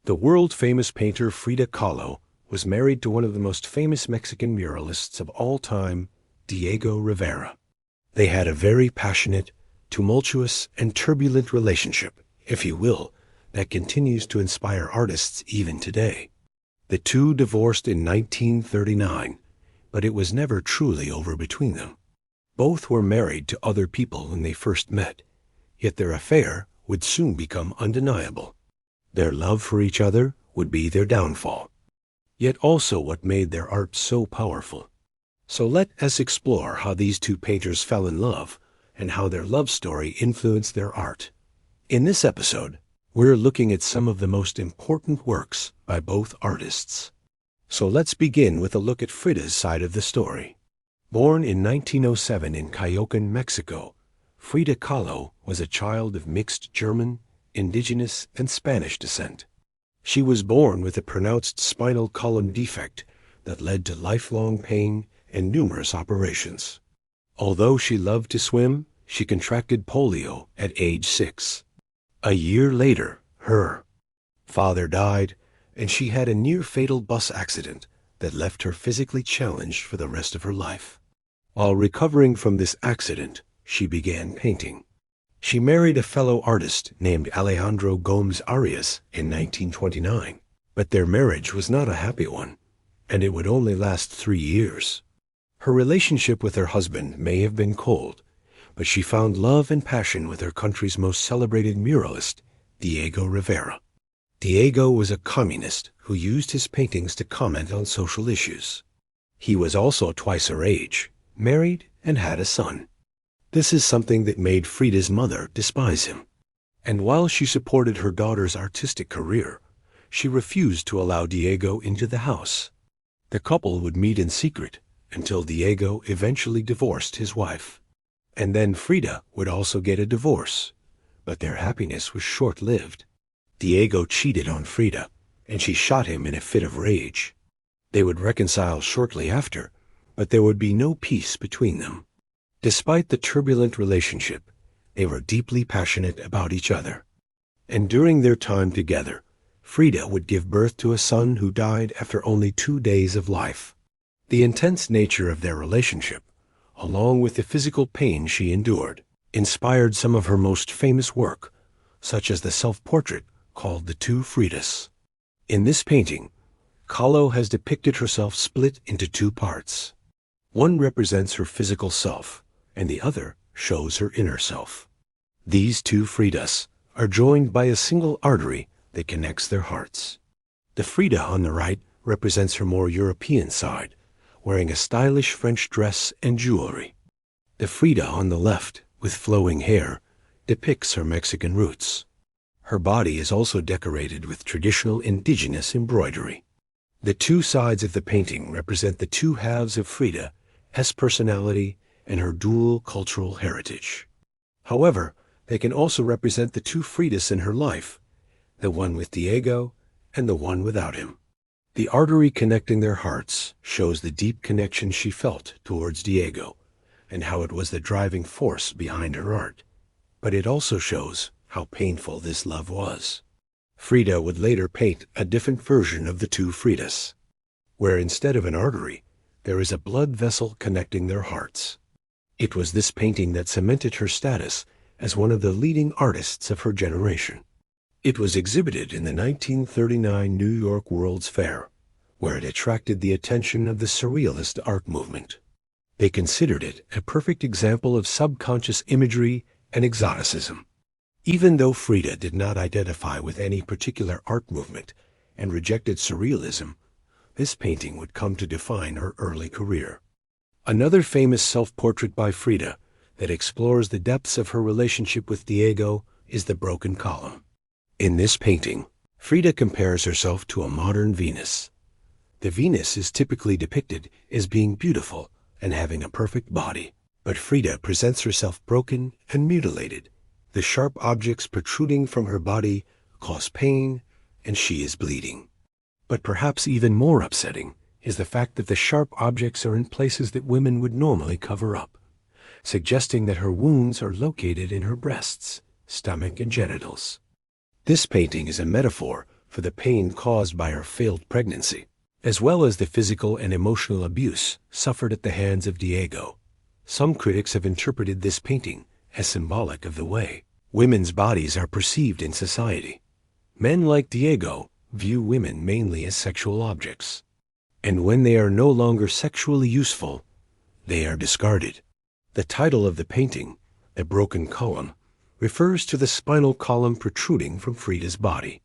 The world-famous painter Frida Kahlo was married to one of the most famous Mexican muralists of all time, Diego Rivera. They had a very passionate, tumultuous, and turbulent relationship, if you will, that continues to inspire artists even today. The two divorced in 1939, but it was never truly over between them. Both were married to other people when they first met, yet their affair would soon become undeniable. Their love for each other would be their downfall, yet also what made their art so powerful. So let us explore how these two painters fell in love and how their love story influenced their art. In this episode, we're looking at some of the most important works by both artists. So let's begin with a look at Frida's side of the story. Born in 1907 in Coyoacán, Mexico, Frida Kahlo was a child of mixed German, indigenous, and Spanish descent. She was born with a pronounced spinal column defect that led to lifelong pain and numerous operations. Although she loved to swim, she contracted polio at age 6. A year later, her father died, and she had a near-fatal bus accident that left her physically challenged for the rest of her life. While recovering from this accident, she began painting. She married a fellow artist named Alejandro Gómez Arias in 1929, but their marriage was not a happy one, and it would only last 3 years. Her relationship with her husband may have been cold, but she found love and passion with her country's most celebrated muralist, Diego Rivera. Diego was a communist who used his paintings to comment on social issues. He was also twice her age, married, and had a son. This is something that made Frida's mother despise him. And while she supported her daughter's artistic career, she refused to allow Diego into the house. The couple would meet in secret until Diego eventually divorced his wife. And then Frida would also get a divorce, but their happiness was short-lived. Diego cheated on Frida, and she shot him in a fit of rage. They would reconcile shortly after, but there would be no peace between them. Despite the turbulent relationship, they were deeply passionate about each other. And during their time together, Frida would give birth to a son who died after only 2 days of life. The intense nature of their relationship, along with the physical pain she endured, inspired some of her most famous work, such as the self-portrait called The Two Fridas. In this painting, Kahlo has depicted herself split into 2 parts. One represents her physical self, and the other shows her inner self. These 2 Fridas are joined by a single artery that connects their hearts. The Frida on the right represents her more European side, wearing a stylish French dress and jewelry. The Frida on the left, with flowing hair, depicts her Mexican roots. Her body is also decorated with traditional indigenous embroidery. The 2 sides of the painting represent the 2 halves of Frida's personality and her dual cultural heritage. However, they can also represent the 2 Fridas in her life, the one with Diego and the one without him. The artery connecting their hearts shows the deep connection she felt towards Diego and how it was the driving force behind her art. But it also shows how painful this love was. Frida would later paint a different version of the 2 Fridas, where instead of an artery, there is a blood vessel connecting their hearts. It was this painting that cemented her status as one of the leading artists of her generation. It was exhibited in the 1939 New York World's Fair, where it attracted the attention of the Surrealist art movement. They considered it a perfect example of subconscious imagery and exoticism. Even though Frida did not identify with any particular art movement and rejected Surrealism, this painting would come to define her early career. Another famous self-portrait by Frida that explores the depths of her relationship with Diego is The Broken Column. In this painting, Frida compares herself to a modern Venus. The Venus is typically depicted as being beautiful and having a perfect body, but Frida presents herself broken and mutilated. The sharp objects protruding from her body cause pain, and she is bleeding. But perhaps even more upsetting is the fact that the sharp objects are in places that women would normally cover up, suggesting that her wounds are located in her breasts, stomach, and genitals. This painting is a metaphor for the pain caused by her failed pregnancy, as well as the physical and emotional abuse suffered at the hands of Diego. Some critics have interpreted this painting as symbolic of the way women's bodies are perceived in society. Men like Diego view women mainly as sexual objects, and when they are no longer sexually useful, they are discarded. The title of the painting, A Broken Column, refers to the spinal column protruding from Frida's body.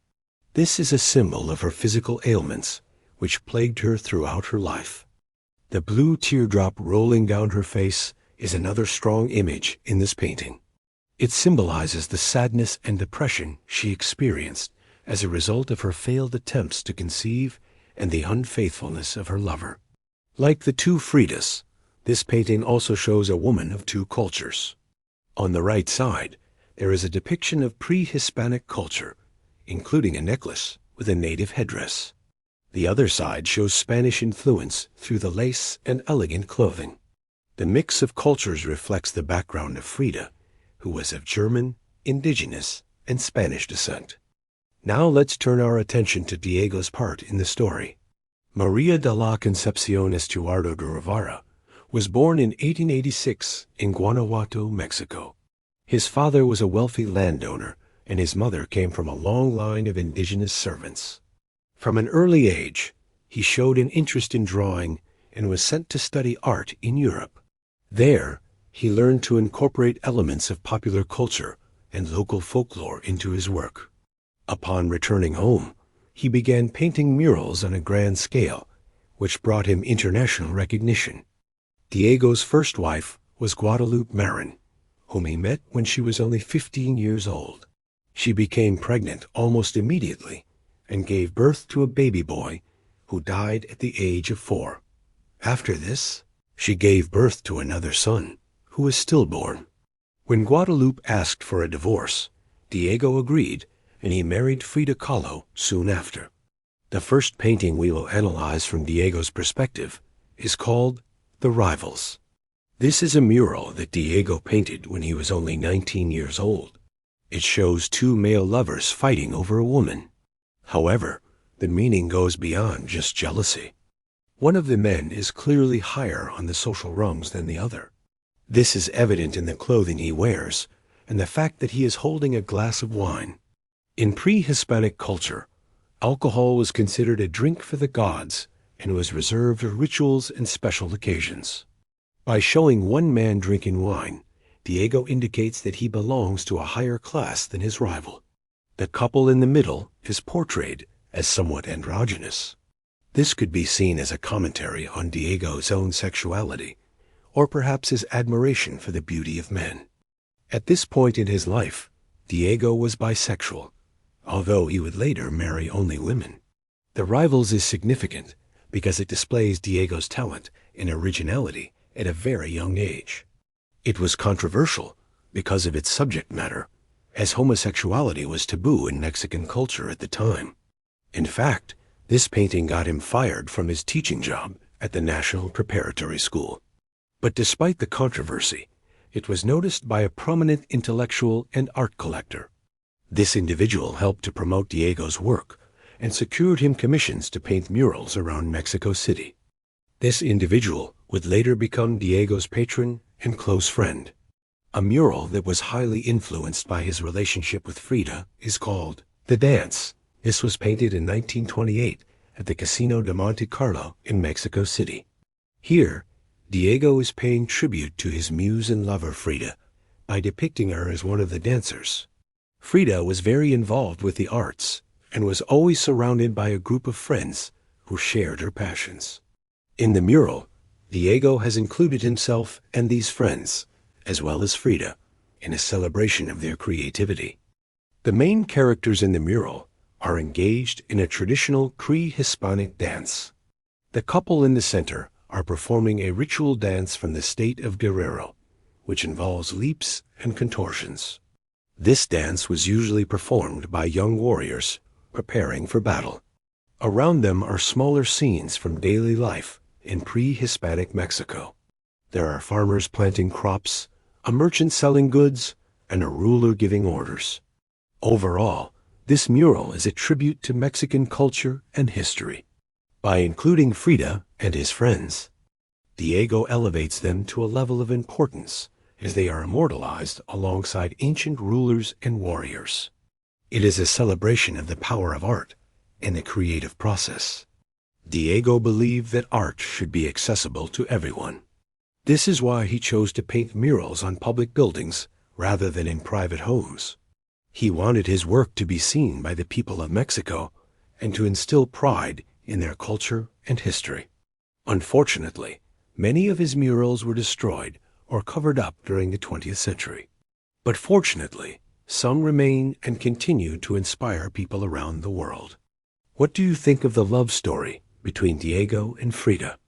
This is a symbol of her physical ailments, which plagued her throughout her life. The blue teardrop rolling down her face is another strong image in this painting. It symbolizes the sadness and depression she experienced as a result of her failed attempts to conceive and the unfaithfulness of her lover. Like the two Fridas, this painting also shows a woman of two cultures. On the right side, there is a depiction of pre-Hispanic culture, including a necklace with a native headdress. The other side shows Spanish influence through the lace and elegant clothing. The mix of cultures reflects the background of Frida, who was of German, indigenous, and Spanish descent. Now let's turn our attention to Diego's part in the story. Maria de la Concepción Estuardo de Rivera was born in 1886 in Guanajuato, Mexico. His father was a wealthy landowner, and his mother came from a long line of indigenous servants. From an early age, he showed an interest in drawing and was sent to study art in Europe. There, he learned to incorporate elements of popular culture and local folklore into his work. Upon returning home, he began painting murals on a grand scale, which brought him international recognition. Diego's first wife was Guadalupe Marin, whom he met when she was only 15 years old. She became pregnant almost immediately and gave birth to a baby boy who died at the age of 4. After this, she gave birth to another son, who was stillborn. When Guadalupe asked for a divorce, Diego agreed, and he married Frida Kahlo soon after. The first painting we will analyze from Diego's perspective is called The Rivals. This is a mural that Diego painted when he was only 19 years old. It shows two male lovers fighting over a woman. However, the meaning goes beyond just jealousy. One of the men is clearly higher on the social rungs than the other. This is evident in the clothing he wears and the fact that he is holding a glass of wine. In pre-Hispanic culture, alcohol was considered a drink for the gods and was reserved for rituals and special occasions. By showing one man drinking wine, Diego indicates that he belongs to a higher class than his rival. The couple in the middle is portrayed as somewhat androgynous. This could be seen as a commentary on Diego's own sexuality, or perhaps his admiration for the beauty of men. At this point in his life, Diego was bisexual, although he would later marry only women. The Rivals is significant because it displays Diego's talent and originality at a very young age. It was controversial because of its subject matter, as homosexuality was taboo in Mexican culture at the time. In fact, this painting got him fired from his teaching job at the National Preparatory School. But despite the controversy, it was noticed by a prominent intellectual and art collector. This individual helped to promote Diego's work and secured him commissions to paint murals around Mexico City. This individual would later become Diego's patron and close friend. A mural that was highly influenced by his relationship with Frida is called The Dance. This was painted in 1928 at the Casino de Monte Carlo in Mexico City. Here, Diego is paying tribute to his muse and lover Frida by depicting her as one of the dancers. Frida was very involved with the arts and was always surrounded by a group of friends who shared her passions. In the mural, Diego has included himself and these friends, as well as Frida, in a celebration of their creativity. The main characters in the mural are engaged in a traditional pre-Hispanic dance. The couple in the center are performing a ritual dance from the state of Guerrero, which involves leaps and contortions. This dance was usually performed by young warriors preparing for battle. Around them are smaller scenes from daily life in pre-Hispanic Mexico. There are farmers planting crops, a merchant selling goods, and a ruler giving orders. Overall, This mural is a tribute to Mexican culture and history. By including Frida and his friends, Diego elevates them to a level of importance as they are immortalized alongside ancient rulers and warriors. It is a celebration of the power of art and the creative process. Diego believed that art should be accessible to everyone. This is why he chose to paint murals on public buildings rather than in private homes. He wanted his work to be seen by the people of Mexico and to instill pride in their culture and history. Unfortunately, many of his murals were destroyed or covered up during the 20th century. But fortunately, some remain and continue to inspire people around the world. What do you think of the love story between Diego and Frida?